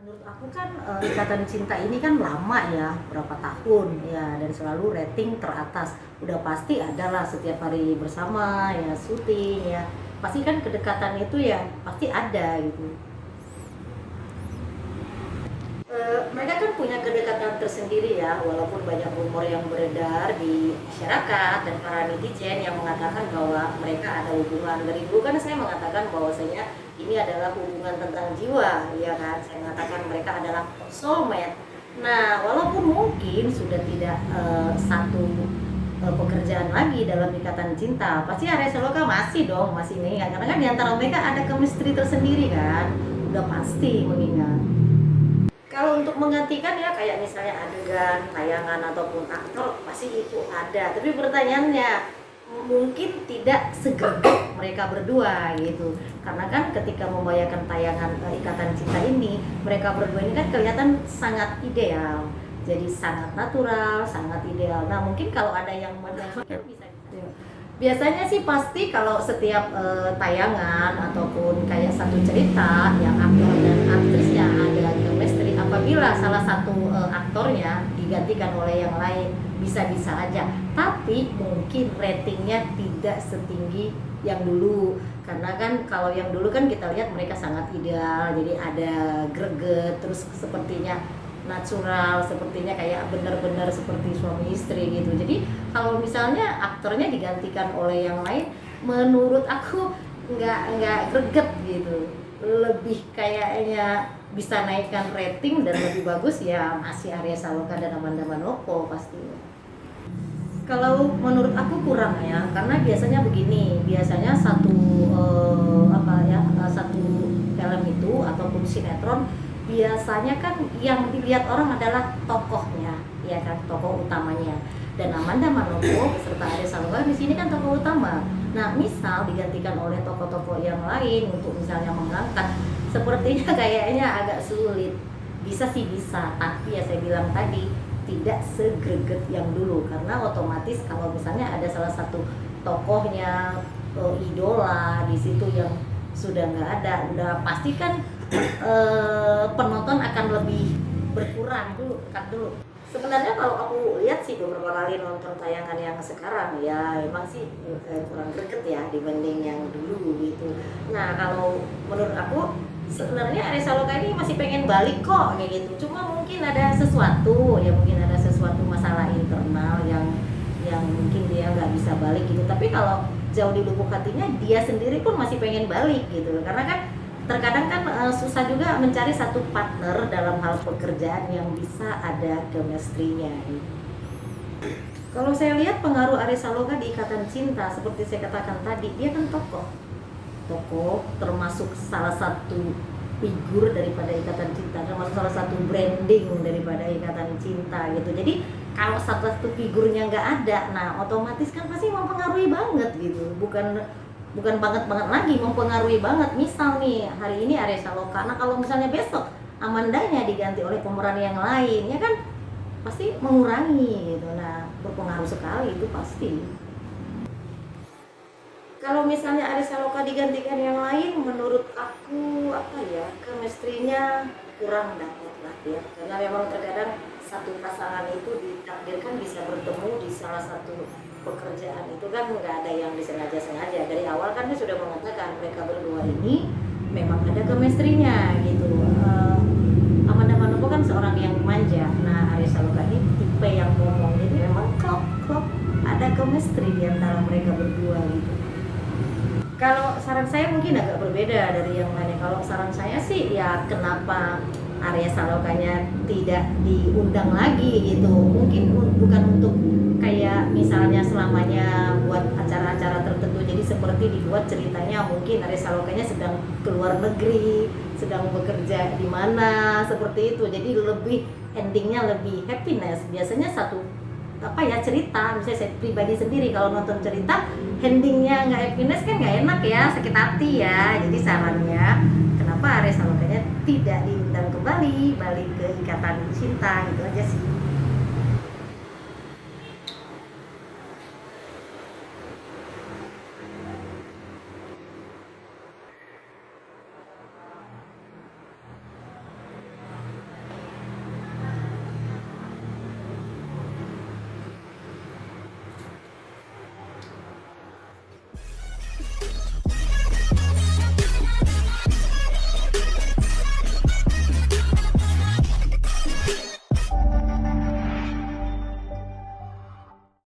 Menurut aku kan Ikatan Cinta ini kan lama ya, berapa tahun ya, dan selalu rating teratas. Udah pasti ada lah setiap hari bersama ya, syuting ya. Pasti kan kedekatan itu ya pasti ada gitu. Mereka kan punya kedekatan tersendiri ya, walaupun banyak rumor yang beredar di masyarakat dan para netizen yang mengatakan bahwa mereka ada hubungan. Dari dulu kan saya mengatakan bahwasanya ini adalah hubungan tentang jiwa, ya kan? Saya mengatakan mereka adalah soulmate. Nah, walaupun mungkin sudah tidak satu pekerjaan lagi dalam ikatan cinta, pasti Arya Saloka masih dong, masih mengingat. Karena kan di antara mereka ada chemistry tersendiri kan, udah pasti mengingat. Kalau untuk menggantikan ya kayak misalnya adegan, tayangan ataupun aktor pasti itu ada. Tapi pertanyaannya mungkin tidak segregek mereka berdua gitu. Karena kan ketika membayangkan tayangan Ikatan Cinta ini, mereka berdua ini kan kelihatan sangat ideal. Jadi sangat natural, sangat ideal. Nah, mungkin kalau ada yang bisa. Biasanya sih pasti kalau setiap tayangan ataupun kayak satu cerita yang aktor dan aktrisnya ada chemistry, apabila salah satu aktornya digantikan oleh yang lain bisa-bisa aja, tapi mungkin ratingnya tidak setinggi yang dulu. Karena kan kalau yang dulu kan kita lihat mereka sangat ideal, jadi ada greget, terus sepertinya natural, sepertinya kayak benar-benar seperti suami istri gitu. Jadi kalau misalnya aktornya digantikan oleh yang lain, menurut aku nggak greget gitu, lebih kayaknya bisa naikkan rating dan lebih bagus ya masih Arya Saloka dan Amanda Manopo pastinya. Kalau menurut aku kurang ya, karena biasanya begini, biasanya satu satu film itu ataupun sinetron biasanya kan yang dilihat orang adalah tokohnya, ya kan, tokoh utamanya. Dan Amanda Manopo serta Arya Saloka di sini kan tokoh utama. Nah, misal digantikan oleh tokoh-tokoh yang lain untuk misalnya mengangkat, sepertinya kayaknya agak sulit. Bisa sih bisa, tapi ya saya bilang tadi tidak segreget yang dulu, karena otomatis kalau misalnya ada salah satu tokohnya idola di situ yang sudah nggak ada, udah pasti kan penonton akan lebih berkurang dulu kan dulu. Sebenarnya kalau aku lihat sih beberapa kali nonton tayangan yang sekarang ya emang sih kurang greget ya dibanding yang dulu gitu. Nah, kalau menurut aku sebenarnya Arya Saloka ini masih pengen balik kok kayak gitu. Cuma mungkin ada sesuatu ya, mungkin ada sesuatu masalah internal yang mungkin dia nggak bisa balik gitu. Tapi kalau jauh di lubuk hatinya dia sendiri pun masih pengen balik gitu. Karena kan terkadang kan susah juga mencari satu partner dalam hal pekerjaan yang bisa ada chemistry-nya. Kalau saya lihat pengaruh Arya Saloka di Ikatan Cinta, seperti saya katakan tadi, dia kan tokoh termasuk salah satu figur daripada Ikatan Cinta, termasuk salah satu branding daripada Ikatan Cinta gitu. Jadi kalau satu figurnya nggak ada, nah otomatis kan pasti mempengaruhi banget gitu. Bukan banget lagi, mempengaruhi banget. Misal nih hari ini Arya Saloka, nah kalau misalnya besok Amandanya diganti oleh pemeran yang lain, ya kan pasti mengurangi gitu. Nah, berpengaruh sekali itu pasti. Kalau misalnya Arya Saloka digantikan yang lain, menurut aku chemistry-nya kurang dapat lah ya. Karena memang terkadang satu pasangan itu ditakdirkan bisa bertemu di salah satu pekerjaan, itu kan nggak ada yang disengaja-sengaja. Dari awal kan dia sudah mengatakan mereka berdua ini memang ada chemistry-nya gitu. Amanda Manopo kan seorang yang manja, nah Arya Saloka ini tipe yang ngomong, jadi memang klop ada chemistry di antara mereka berdua gitu. Kalau saran saya mungkin agak berbeda dari yang lainnya. Kalau saran saya sih ya kenapa Arya Salokanya tidak diundang lagi gitu. Mungkin bukan untuk kayak misalnya selamanya buat acara-acara tertentu. Jadi seperti dibuat ceritanya mungkin Arya Salokanya sedang keluar negeri, sedang bekerja di mana, seperti itu. Jadi lebih endingnya lebih happiness. Biasanya satu cerita, misalnya saya pribadi sendiri kalau nonton cerita endingnya nggak happiness kan nggak enak ya, sakit hati ya. Jadi sarannya kenapa Arya Salokanya tidak diundang kembali balik ke Ikatan Cinta, gitu aja sih.